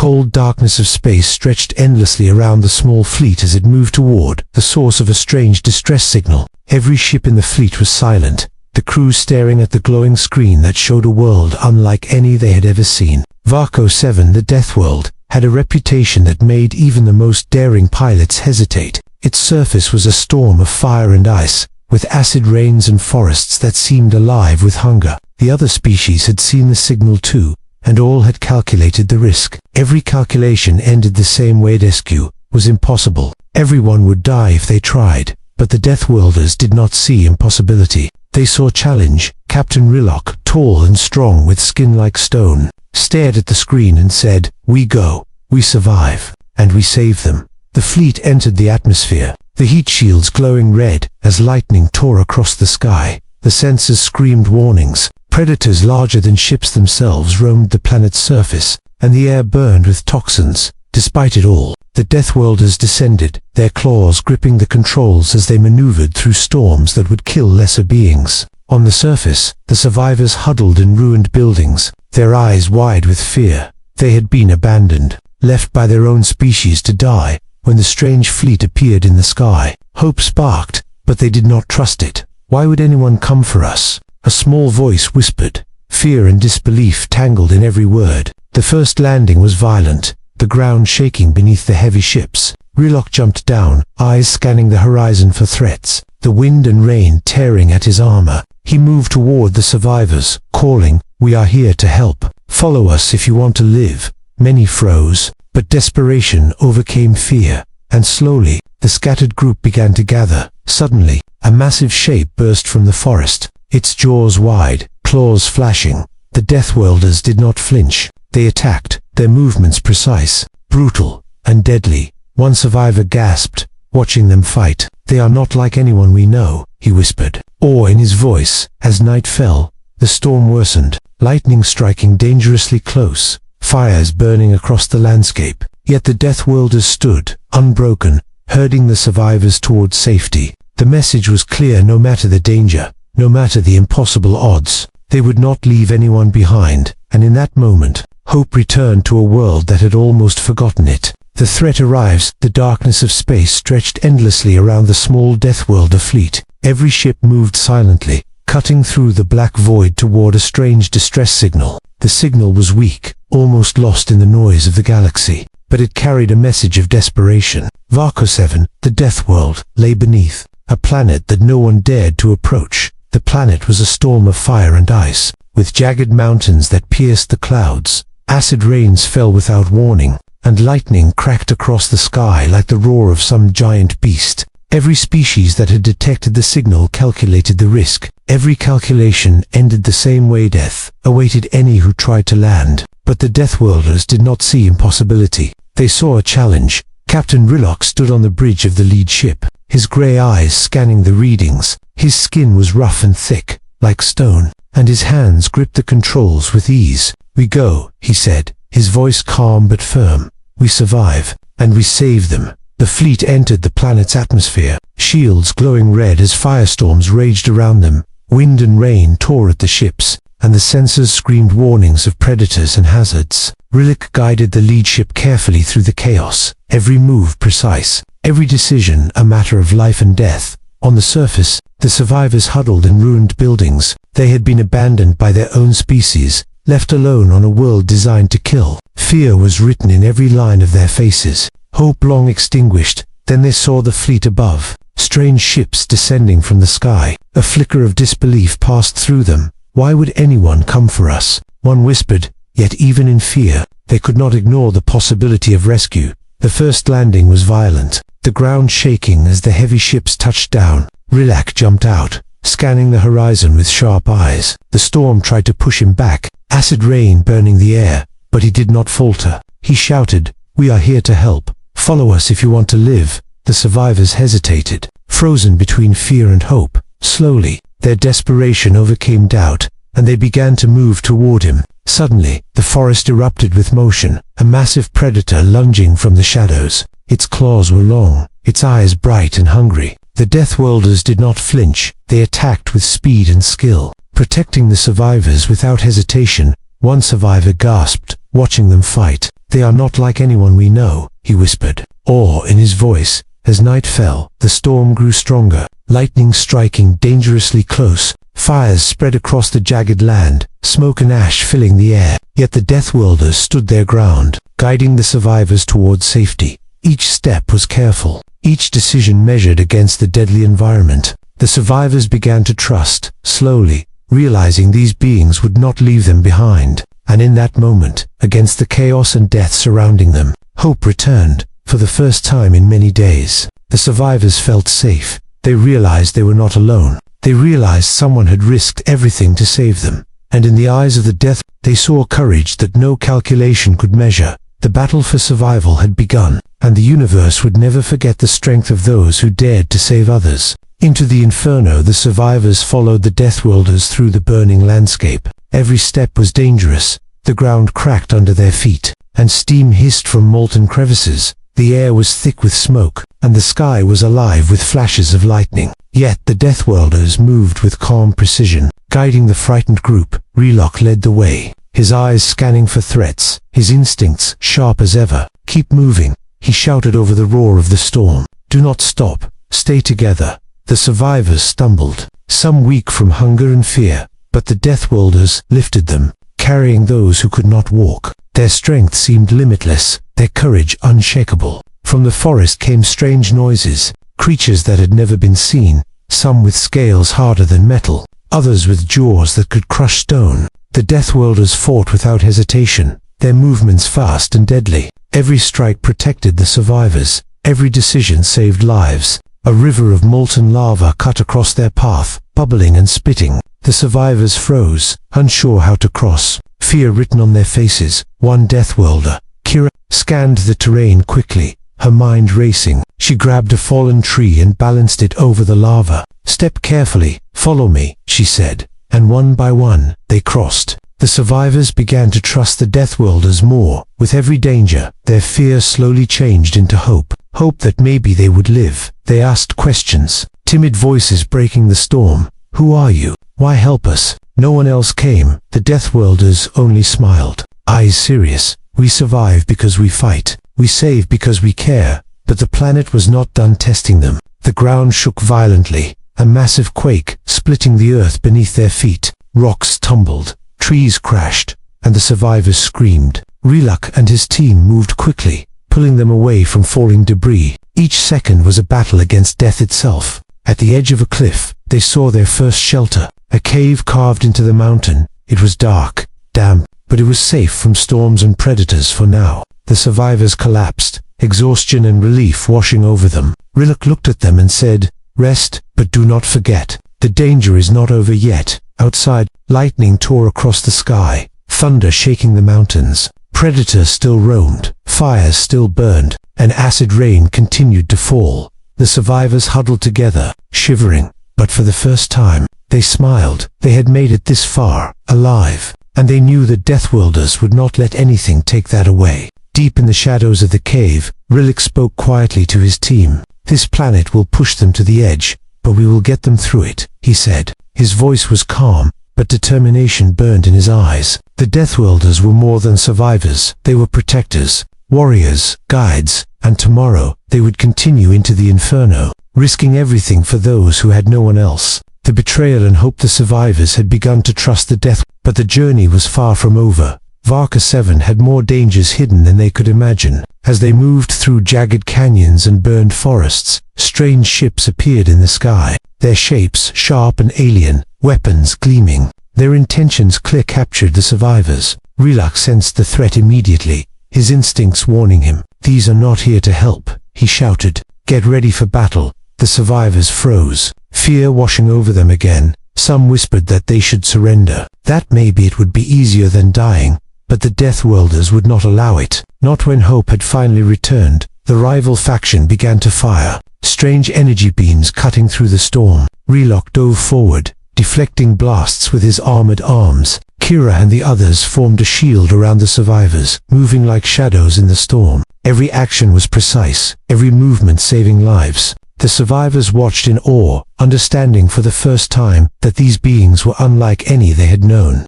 cold darkness of space stretched endlessly around the small fleet as it moved toward the source of a strange distress signal. Every ship in the fleet was silent, the crew staring at the glowing screen that showed a world unlike any they had ever seen. Varco 7, the Death World, had a reputation that made even the most daring pilots hesitate. Its surface was a storm of fire and ice, with acid rains and forests that seemed alive with hunger. The other species had seen the signal too, and all had calculated the risk. Every calculation ended the same way: rescue was impossible. Everyone would die if they tried, but the Deathworlders did not see impossibility. They saw challenge. Captain Rillock, tall and strong with skin like stone, stared at the screen and said, "We go, we survive, and we save them." The fleet entered the atmosphere, the heat shields glowing red as lightning tore across the sky. The sensors screamed warnings. Predators larger than ships themselves roamed the planet's surface, and the air burned with toxins. Despite it all, the Deathworlders descended, their claws gripping the controls as they maneuvered through storms that would kill lesser beings. On the surface, the survivors huddled in ruined buildings, their eyes wide with fear. They had been abandoned, left by their own species to die. When the strange fleet appeared in the sky, hope sparked, but they did not trust it. "Why would anyone come for us?" a small voice whispered. Fear and disbelief tangled in every word. The first landing was violent, the ground shaking beneath the heavy ships. Rillock jumped down, eyes scanning the horizon for threats, the wind and rain tearing at his armor. He moved toward the survivors, calling, "We are here to help. Follow us if you want to live." Many froze, but desperation overcame fear, and slowly, the scattered group began to gather. Suddenly, a massive shape burst from the forest, its jaws wide, claws flashing. The Deathworlders did not flinch. They attacked, their movements precise, brutal, and deadly. One survivor gasped, watching them fight. "They are not like anyone we know," he whispered, awe in his voice. As night fell, the storm worsened, lightning striking dangerously close, fires burning across the landscape. Yet the Deathworlders stood, unbroken, herding the survivors towards safety. The message was clear: no matter the danger, no matter the impossible odds, they would not leave anyone behind. And in that moment, hope returned to a world that had almost forgotten it. The threat arrives. The darkness of space stretched endlessly around the small Deathworlder fleet. Every ship moved silently, cutting through the black void toward a strange distress signal. The signal was weak, almost lost in the noise of the galaxy, but it carried a message of desperation. Varco 7, the Deathworld, lay beneath, a planet that no one dared to approach. The planet was a storm of fire and ice, with jagged mountains that pierced the clouds. Acid rains fell without warning, and lightning cracked across the sky like the roar of some giant beast. Every species that had detected the signal calculated the risk. Every calculation ended the same way: death awaited any who tried to land. But the Deathworlders did not see impossibility. They saw a challenge. Captain Rillock stood on the bridge of the lead ship, his gray eyes scanning the readings. His skin was rough and thick, like stone, and his hands gripped the controls with ease. "We go," he said, his voice calm but firm. "We survive, and we save them." The fleet entered the planet's atmosphere, shields glowing red as firestorms raged around them. Wind and rain tore at the ships, and the sensors screamed warnings of predators and hazards. Rillock guided the lead ship carefully through the chaos, every move precise, every decision a matter of life and death. On the surface, the survivors huddled in ruined buildings. They had been abandoned by their own species, left alone on a world designed to kill. Fear was written in every line of their faces. Hope long extinguished. Then they saw the fleet above, strange ships descending from the sky. A flicker of disbelief passed through them. "Why would anyone come for us?" one whispered. Yet even in fear, they could not ignore the possibility of rescue. The first landing was violent, the ground shaking as the heavy ships touched down. Rillock jumped out, scanning the horizon with sharp eyes. The storm tried to push him back, acid rain burning the air, but he did not falter. He shouted, "We are here to help. Follow us if you want to live." The survivors hesitated, frozen between fear and hope. Slowly, their desperation overcame doubt, and they began to move toward him. Suddenly, the forest erupted with motion, a massive predator lunging from the shadows. Its claws were long, its eyes bright and hungry. The Deathworlders did not flinch. They attacked with speed and skill, protecting the survivors without hesitation. One survivor gasped, watching them fight. "They are not like anyone we know," he whispered, awe in his voice. As night fell, the storm grew stronger, lightning striking dangerously close. Fires spread across the jagged land, smoke and ash filling the air. Yet the Deathworlders stood their ground, guiding the survivors towards safety. Each step was careful, each decision measured against the deadly environment. The survivors began to trust, slowly, realizing these beings would not leave them behind. And in that moment, against the chaos and death surrounding them, hope returned. For the first time in many days, the survivors felt safe. They realized they were not alone. They realized someone had risked everything to save them. And in the eyes of the death, they saw courage that no calculation could measure. The battle for survival had begun, and the universe would never forget the strength of those who dared to save others. Into the inferno the survivors followed the Deathworlders through the burning landscape. Every step was dangerous. The ground cracked under their feet, and steam hissed from molten crevices. The air was thick with smoke, and the sky was alive with flashes of lightning. Yet the Deathworlders moved with calm precision. Guiding the frightened group, Relock led the way, his eyes scanning for threats, his instincts sharp as ever. "Keep moving," he shouted over the roar of the storm. "Do not stop. Stay together." The survivors stumbled, some weak from hunger and fear, but the Deathworlders lifted them, carrying those who could not walk. Their strength seemed limitless, their courage unshakable. From the forest came strange noises, creatures that had never been seen, some with scales harder than metal, others with jaws that could crush stone. The Deathworlders fought without hesitation, their movements fast and deadly. Every strike protected the survivors, every decision saved lives. A river of molten lava cut across their path, bubbling and spitting. The survivors froze, unsure how to cross, fear written on their faces. One Deathworlder, Kira, scanned the terrain quickly, her mind racing. She grabbed a fallen tree and balanced it over the lava. "Step carefully, follow me," she said, and one by one, they crossed. The survivors began to trust the Deathworlders more. With every danger, their fear slowly changed into hope. Hope that maybe they would live. They asked questions, timid voices breaking the storm. "Who are you? Why help us?" No one else came. The Deathworlders only smiled, eyes serious. "We survive because we fight. We save because we care." But the planet was not done testing them. The ground shook violently, a massive quake, splitting the earth beneath their feet. Rocks tumbled, trees crashed, and the survivors screamed. Relock and his team moved quickly, pulling them away from falling debris. Each second was a battle against death itself. At the edge of a cliff, they saw their first shelter, a cave carved into the mountain. It was dark, damp, but it was safe from storms and predators for now. The survivors collapsed, exhaustion and relief washing over them. Relock looked at them and said, "Rest, but do not forget. The danger is not over yet." Outside, lightning tore across the sky, thunder shaking the mountains. Predators still roamed, fires still burned, and acid rain continued to fall. The survivors huddled together, shivering, but for the first time, they smiled. They had made it this far, alive, and they knew the Deathworlders would not let anything take that away. Deep in the shadows of the cave, Relock spoke quietly to his team. "This planet will push them to the edge, but we will get them through it," he said. His voice was calm, but determination burned in his eyes. The Deathworlders were more than survivors. They were protectors, warriors, guides, and tomorrow they would continue into the inferno, risking everything for those who had no one else. The betrayal and hope the survivors had begun to trust the death, but the journey was far from over. Varka 7 had more dangers hidden than they could imagine. As they moved through jagged canyons and burned forests, strange ships appeared in the sky, their shapes sharp and alien, weapons gleaming. Their intentions clear captured the survivors. Relock sensed the threat immediately, his instincts warning him. "These are not here to help," he shouted. "Get ready for battle." The survivors froze, fear washing over them again. Some whispered that they should surrender, that maybe it would be easier than dying, but the Deathworlders would not allow it. Not when hope had finally returned. The rival faction began to fire, strange energy beams cutting through the storm. Relock dove forward, deflecting blasts with his armored arms. Kira and the others formed a shield around the survivors, moving like shadows in the storm. Every action was precise, every movement saving lives. The survivors watched in awe, understanding for the first time that these beings were unlike any they had known.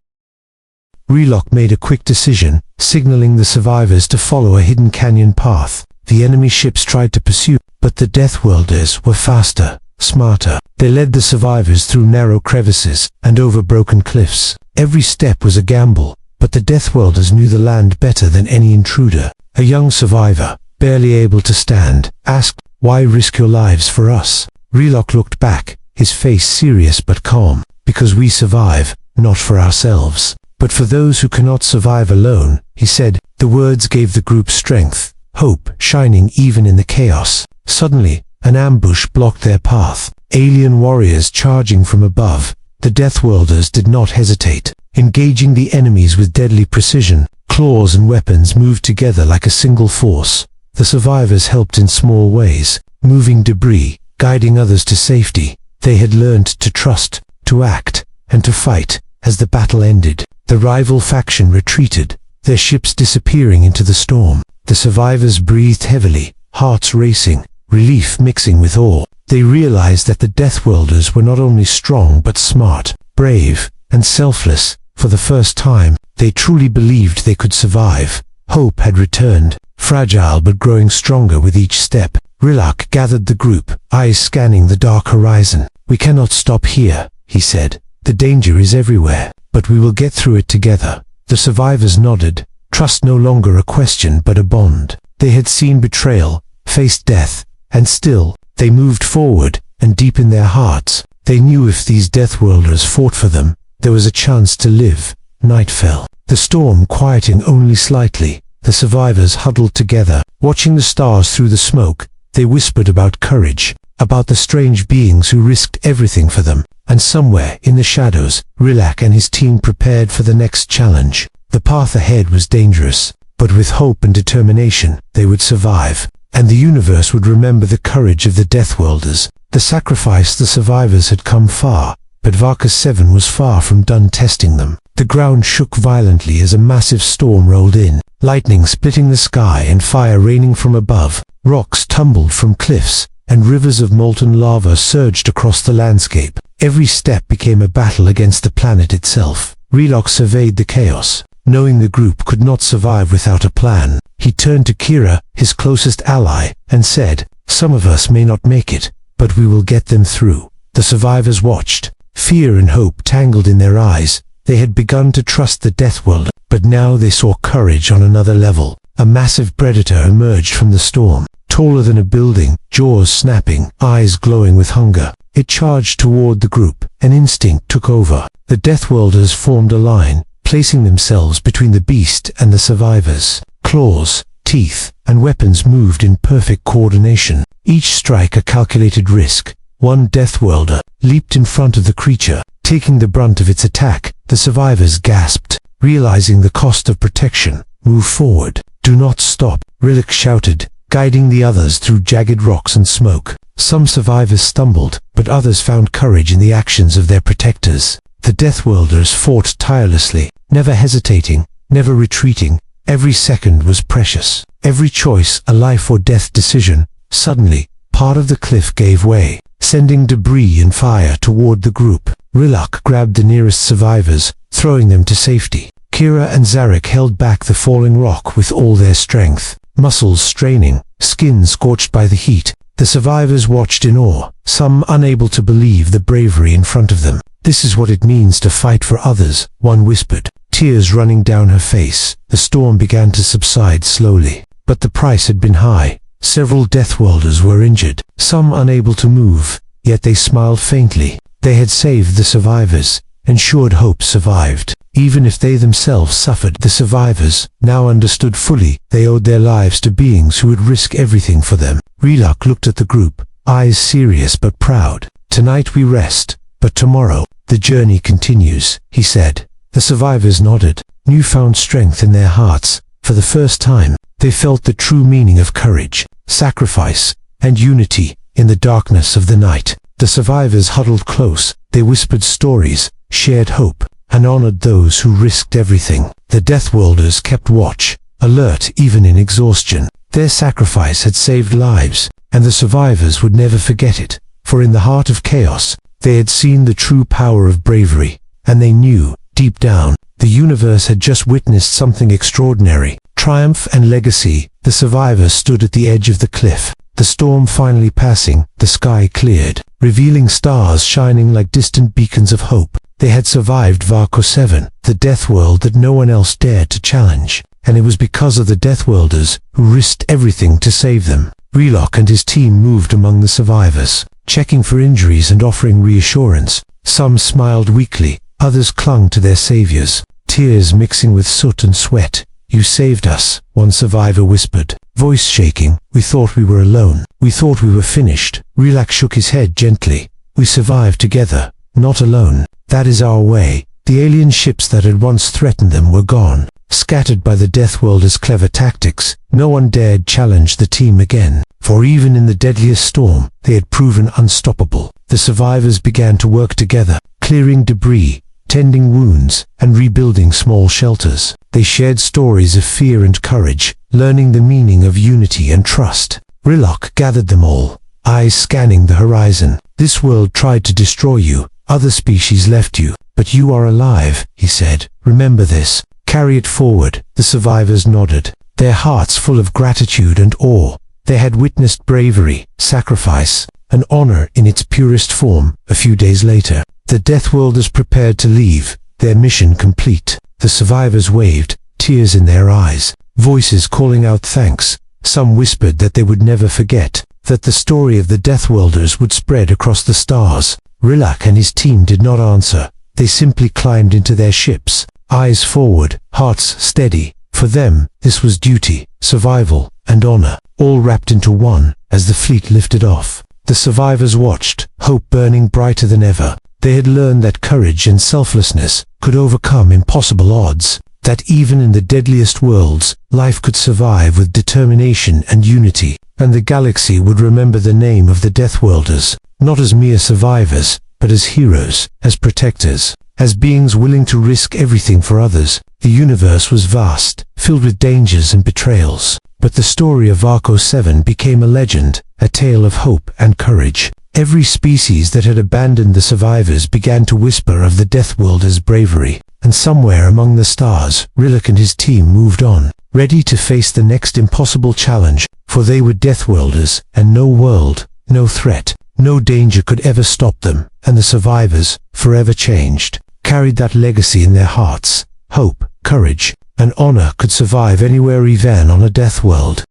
Relock made a quick decision, signaling the survivors to follow a hidden canyon path. The enemy ships tried to pursue, but the Deathworlders were faster, smarter. They led the survivors through narrow crevices and over broken cliffs. Every step was a gamble, but the Deathworlders knew the land better than any intruder. A young survivor, barely able to stand, asked, "Why risk your lives for us?" Relok looked back, his face serious but calm. "Because we survive, not for ourselves, but for those who cannot survive alone," he said. The words gave the group strength, hope shining even in the chaos. Suddenly, an ambush blocked their path. Alien warriors charging from above. The Deathworlders did not hesitate, engaging the enemies with deadly precision. Claws and weapons moved together like a single force. The survivors helped in small ways, moving debris, guiding others to safety. They had learned to trust, to act, and to fight. As the battle ended, the rival faction retreated, their ships disappearing into the storm. The survivors breathed heavily, hearts racing, relief mixing with awe. They realized that the Deathworlders were not only strong but smart, brave, and selfless. For the first time, they truly believed they could survive. Hope had returned, fragile but growing stronger with each step. Rilak gathered the group, eyes scanning the dark horizon. "We cannot stop here," he said. "The danger is everywhere, but we will get through it together." The survivors nodded, trust no longer a question but a bond. They had seen betrayal, faced death, and still, they moved forward, and deep in their hearts, they knew if these Deathworlders fought for them, there was a chance to live. Night fell, the storm quieting only slightly. The survivors huddled together, watching the stars through the smoke. They whispered about courage, about the strange beings who risked everything for them. And somewhere in the shadows, Rilak and his team prepared for the next challenge. The path ahead was dangerous, but with hope and determination, they would survive. And the universe would remember the courage of the Deathworlders. The sacrifice the survivors had come far, but Varkas 7 was far from done testing them. The ground shook violently as a massive storm rolled in, lightning splitting the sky and fire raining from above. Rocks tumbled from cliffs, and rivers of molten lava surged across the landscape. Every step became a battle against the planet itself. Relok surveyed the chaos. Knowing the group could not survive without a plan, he turned to Kira, his closest ally, and said, "Some of us may not make it, but we will get them through." The survivors watched, fear and hope tangled in their eyes. They had begun to trust the Deathworld, but now they saw courage on another level. A massive predator emerged from the storm, taller than a building, jaws snapping, eyes glowing with hunger. It charged toward the group. An instinct took over. The Deathworlders formed a line, placing themselves between the beast and the survivors. Claws, teeth, and weapons moved in perfect coordination, each strike a calculated risk. One Deathworlder leaped in front of the creature, taking the brunt of its attack. The survivors gasped, realizing the cost of protection. "Move forward. Do not stop," Rilak shouted, guiding the others through jagged rocks and smoke. Some survivors stumbled, but others found courage in the actions of their protectors. The Deathworlders fought tirelessly, never hesitating, never retreating. Every second was precious. Every choice a life or death decision. Suddenly, part of the cliff gave way, sending debris and fire toward the group. Rilak grabbed the nearest survivors, throwing them to safety. Kira and Zarek held back the falling rock with all their strength, muscles straining, skin scorched by the heat. The survivors watched in awe, some unable to believe the bravery in front of them. "This is what it means to fight for others," one whispered, tears running down her face. The storm began to subside slowly, but the price had been high. Several Deathworlders were injured, some unable to move, yet they smiled faintly. They had saved the survivors, ensured hope survived. Even if they themselves suffered, the survivors now understood fully they owed their lives to beings who would risk everything for them. Relok looked at the group, eyes serious but proud. "Tonight we rest, but tomorrow, the journey continues," he said. The survivors nodded, newfound strength in their hearts. For the first time, they felt the true meaning of courage, sacrifice, and unity in the darkness of the night. The survivors huddled close. They whispered stories, shared hope, and honored those who risked everything. The Deathworlders kept watch, alert even in exhaustion. Their sacrifice had saved lives, and the survivors would never forget it. For in the heart of chaos, they had seen the true power of bravery, and they knew, deep down, The universe had just witnessed something extraordinary. Triumph and legacy. The survivors stood at the edge of the cliff. The storm finally passing, the sky cleared, revealing stars shining like distant beacons of hope. They had survived Varco 7, the death world that no one else dared to challenge. And it was because of the Deathworlders, who risked everything to save them. Relok and his team moved among the survivors, checking for injuries and offering reassurance. Some smiled weakly, others clung to their saviors, tears mixing with soot and sweat. "You saved us," one survivor whispered, voice shaking. "We thought we were alone. We thought we were finished." Relok shook his head gently. "We survived together, not alone. That is our way." The alien ships that had once threatened them were gone. Scattered by the Deathworlders' clever tactics, no one dared challenge the team again. For even in the deadliest storm, they had proven unstoppable. The survivors began to work together, clearing debris, tending wounds, and rebuilding small shelters. They shared stories of fear and courage, learning the meaning of unity and trust. Relok gathered them all, eyes scanning the horizon. "This world tried to destroy you. Other species left you. But you are alive," he said. "Remember this. Carry it forward." The survivors nodded, their hearts full of gratitude and awe. They had witnessed bravery, sacrifice, and honor in its purest form. A few days later, the Deathworlders prepared to leave, their mission complete. The survivors waved, tears in their eyes, voices calling out thanks. Some whispered that they would never forget, that the story of the Deathworlders would spread across the stars. Relok and his team did not answer. They simply climbed into their ships, eyes forward, hearts steady. For them, this was duty, survival, and honor, all wrapped into one. As the fleet lifted off, the survivors watched, hope burning brighter than ever. They had learned that courage and selflessness could overcome impossible odds, that even in the deadliest worlds, life could survive with determination and unity. And the galaxy would remember the name of the Deathworlders, not as mere survivors, but as heroes, as protectors, as beings willing to risk everything for others. The universe was vast, filled with dangers and betrayals. But the story of Varco 7 became a legend, a tale of hope and courage. Every species that had abandoned the survivors began to whisper of the Deathworlders' bravery. And somewhere among the stars, Relok and his team moved on, ready to face the next impossible challenge. For they were Deathworlders, and no world, no threat, no danger could ever stop them. And the survivors, forever changed, carried that legacy in their hearts. Hope, courage, and honor could survive anywhere, even on a death world.